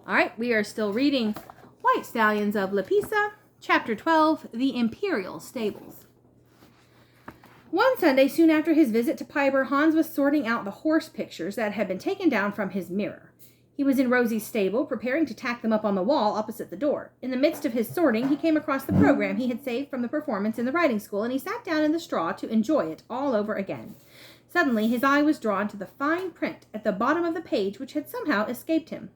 All right, we are still reading White Stallions of Lipizza, Chapter 12, The Imperial Stables. One Sunday, soon after his visit to Piber, Hans was sorting out the horse pictures that had been taken down from his mirror. He was in Rosie's stable, preparing to tack them up on the wall opposite the door. In the midst of his sorting, he came across the program he had saved from the performance in the riding school, and he sat down in the straw to enjoy it all over again. Suddenly, his eye was drawn to the fine print at the bottom of the page, which had somehow escaped him.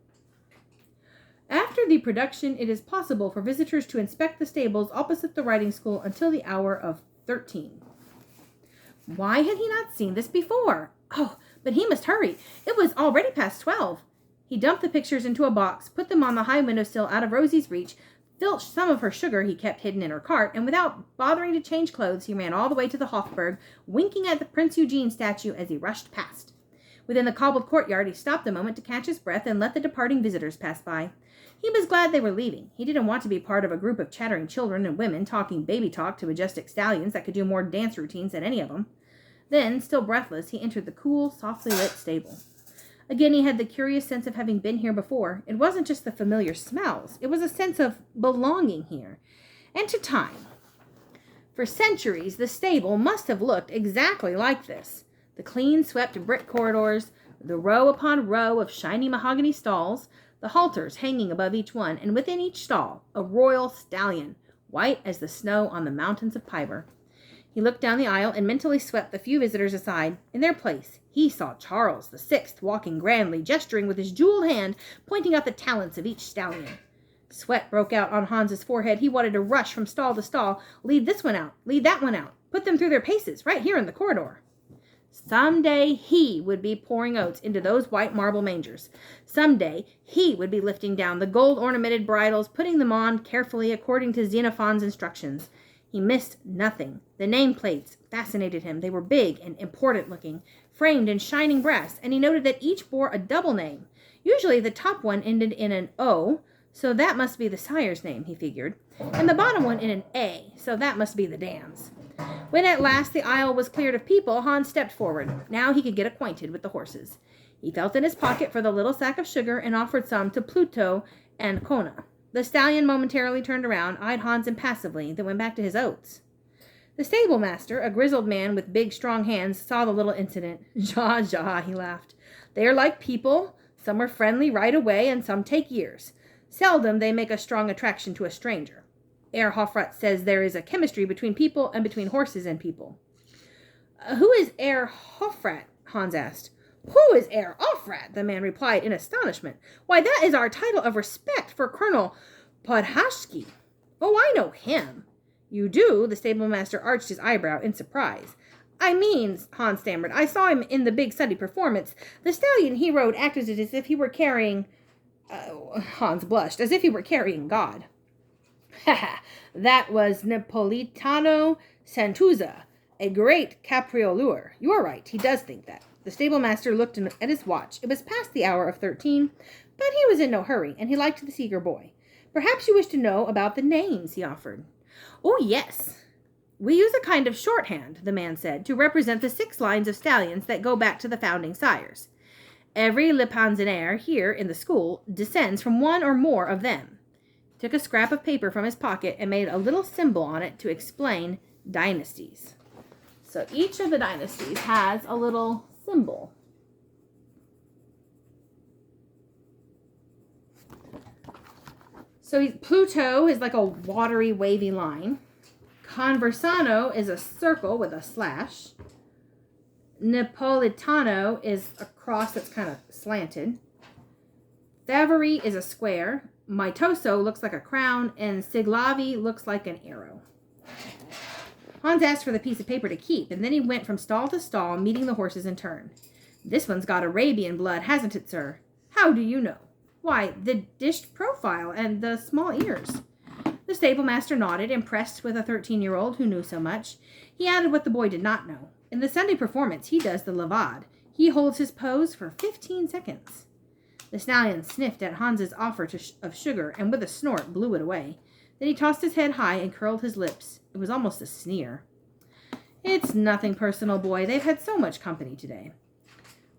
After the production, it is possible for visitors to inspect the stables opposite the riding school until the hour of 13. Why had he not seen this before? Oh, but he must hurry. It was already past 12. He dumped the pictures into a box, put them on the high windowsill out of Rosie's reach, filched some of her sugar he kept hidden in her cart, and without bothering to change clothes, he ran all the way to the Hofburg, winking at the Prince Eugene statue as he rushed past. Within the cobbled courtyard, he stopped a moment to catch his breath and let the departing visitors pass by. He was glad they were leaving. He didn't want to be part of a group of chattering children and women talking baby talk to majestic stallions that could do more dance routines than any of them. Then, still breathless, he entered the cool, softly lit stable. Again, he had the curious sense of having been here before. It wasn't just the familiar smells. It was a sense of belonging here, and to time. For centuries, the stable must have looked exactly like this. The clean, swept brick corridors, the row upon row of shiny mahogany stalls, the halters hanging above each one, and within each stall, a royal stallion, white as the snow on the mountains of Piber. He looked down the aisle and mentally swept the few visitors aside. In their place, he saw Charles VI walking grandly, gesturing with his jeweled hand, pointing out the talents of each stallion. Sweat broke out on Hans's forehead. He wanted to rush from stall to stall, lead this one out, lead that one out, put them through their paces, right here in the corridor. Someday he would be pouring oats into those white marble mangers. Someday he would be lifting down the gold-ornamented bridles, putting them on carefully according to Xenophon's instructions. He missed nothing. The nameplates fascinated him. They were big and important-looking, framed in shining brass, and he noted that each bore a double name. Usually the top one ended in an O, so that must be the sire's name, he figured, and the bottom one in an A, so that must be the dam's. When at last the aisle was cleared of people, Hans stepped forward. Now he could get acquainted with the horses. He felt in his pocket for the little sack of sugar and offered some to Pluto and Kona. The stallion momentarily turned around, eyed Hans impassively, then went back to his oats. The stable master, a grizzled man with big, strong hands, saw the little incident. Ja, he laughed. They are like people. Some are friendly right away, and some take years. Seldom they make a strong attraction to a stranger. Herr Hofrat says there is a chemistry between people and between horses and people. Who is Herr Hofrat? Hans asked. Who is Herr Hofrat? The man replied in astonishment. Why, that is our title of respect for Colonel Podhashki. Oh, I know him. You do? The stable master arched his eyebrow in surprise. I mean, Hans stammered, I saw him in the big Sunday performance. The stallion he rode acted as if he were carrying... Hans blushed, as if he were carrying God. That was Napolitano Santuzza, a great caprioleur. You are right, he does think that. The stable master looked at his watch. It was past the hour of 13, but he was in no hurry, and he liked the eager boy. Perhaps you wish to know about the names, he offered. Oh, yes. We use a kind of shorthand, the man said, to represent the 6 lines of stallions that go back to the founding sires. Every Le Pensionnaire here in the school descends from one or more of them. He took a scrap of paper from his pocket and made a little symbol on it to explain dynasties. So each of the dynasties has a little symbol. So Pluto is like a watery, wavy line. Conversano is a circle with a slash. Napolitano is a cross that's kind of slanted. Favori is a square. Mitoso looks like a crown, and Siglavi looks like an arrow. Hans asked for the piece of paper to keep, and then he went from stall to stall, meeting the horses in turn. This one's got Arabian blood, hasn't it, sir? How do you know? Why, the dished profile and the small ears. The stable master nodded, impressed with a 13-year-old who knew so much. He added what the boy did not know. In the Sunday performance, he does the lavad. He holds his pose for 15 seconds. The stallion sniffed at Hans's offer of sugar and with a snort blew it away. Then he tossed his head high and curled his lips. It was almost a sneer. It's nothing personal, boy. They've had so much company today.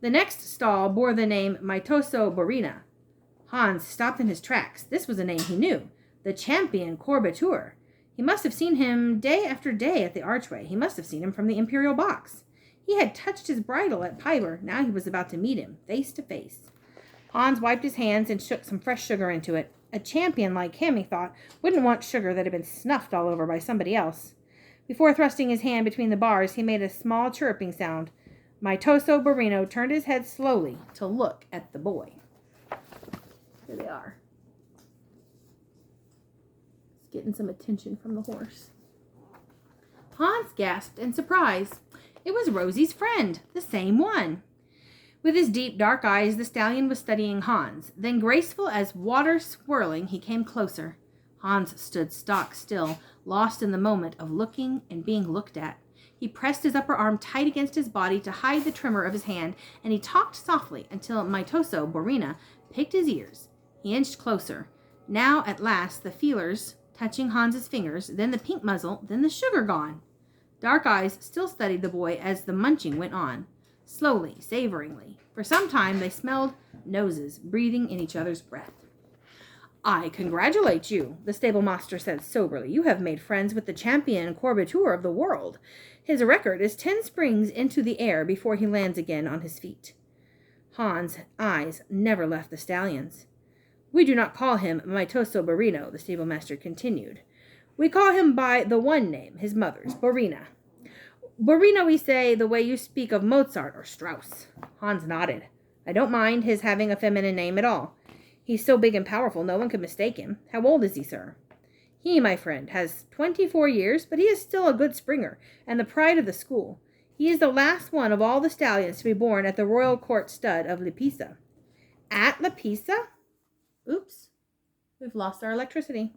The next stall bore the name Mitoso Borina. Hans stopped in his tracks. This was a name he knew. The champion courbateur. He must have seen him day after day at the archway. He must have seen him from the imperial box. He had touched his bridle at Piber. Now he was about to meet him, face to face. Hans wiped his hands and shook some fresh sugar into it. A champion like him, he thought, wouldn't want sugar that had been snuffed all over by somebody else. Before thrusting his hand between the bars, he made a small chirruping sound. Maitoso Barino turned his head slowly to look at the boy. Here they are. It's getting some attention from the horse. Hans gasped in surprise. It was Rosie's friend, the same one. With his deep, dark eyes, the stallion was studying Hans. Then, graceful as water swirling, he came closer. Hans stood stock still, lost in the moment of looking and being looked at. He pressed his upper arm tight against his body to hide the tremor of his hand, and he talked softly until Maitoso Borina picked his ears. He inched closer. Now, at last, the feelers touching Hans's fingers, then the pink muzzle, then the sugar gone. Dark eyes still studied the boy as the munching went on. Slowly, savoringly. For some time they smelled noses, breathing in each other's breath. I congratulate you, the stable master said soberly. You have made friends with the champion courbateur of the world. His record is 10 springs into the air before he lands again on his feet. Hans' eyes never left the stallion's. We do not call him Maitoso Barino, the stable master continued. We call him by the one name, his mother's, Borina. Borina, we say, the way you speak of Mozart or Strauss. Hans nodded. I don't mind his having a feminine name at all. He's so big and powerful, no one could mistake him. How old is he, sir? He, my friend, has 24 years, but he is still a good springer, and the pride of the school. He is the last one of all the stallions to be born at the royal court stud of Lipizza. At Lipizza? Oops. We've lost our electricity.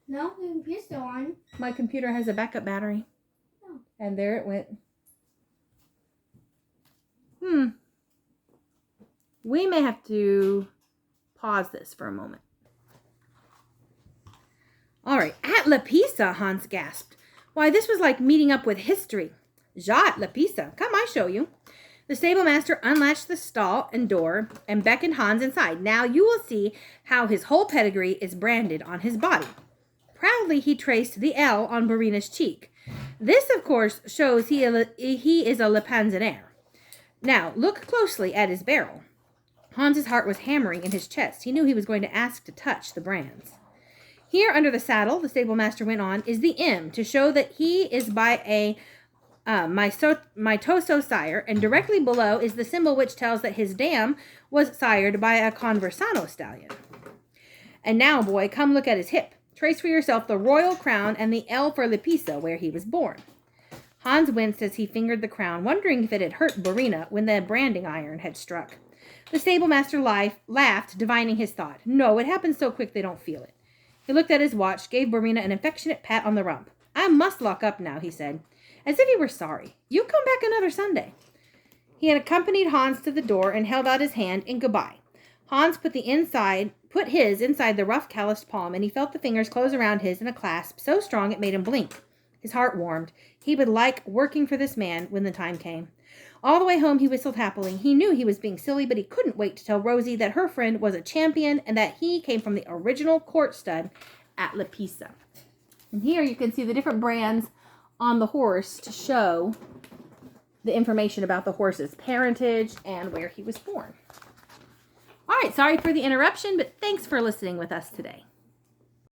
No, the computer's still on. My computer has a backup battery. Oh. And there it went. We may have to pause this for a moment. All right. At Lipizza, Hans gasped. Why, this was like meeting up with history. Ja, at Lipizza. Come, I show you. The stable master unlatched the stall and door and beckoned Hans inside. Now you will see how his whole pedigree is branded on his body. Proudly he traced the L on Borina's cheek. This, of course, shows he is a Lipanzanaire. Now, look closely at his barrel. Hans's heart was hammering in his chest. He knew he was going to ask to touch the brands. Here under the saddle, the stable master went on, is the M to show that he is by a Maitoso sire, and directly below is the symbol which tells that his dam was sired by a Conversano stallion. And now, boy, come look at his hip. Trace for yourself the royal crown and the L for Lipizza, where he was born. Hans winced as he fingered the crown, wondering if it had hurt Borina when the branding iron had struck. The stable master laughed, divining his thought. No, it happens so quick they don't feel it. He looked at his watch, gave Borina an affectionate pat on the rump. I must lock up now, he said, as if he were sorry. You come back another Sunday. He had accompanied Hans to the door and held out his hand in goodbye. Hans put his inside the rough, calloused palm, and he felt the fingers close around his in a clasp so strong it made him blink. His heart warmed. He would like working for this man when the time came. All the way home he whistled happily. He knew he was being silly, but he couldn't wait to tell Rosie that her friend was a champion and that he came from the original court stud at Lipizza. And here you can see the different brands on the horse to show the information about the horse's parentage and where he was born. All right, sorry for the interruption, but thanks for listening with us today.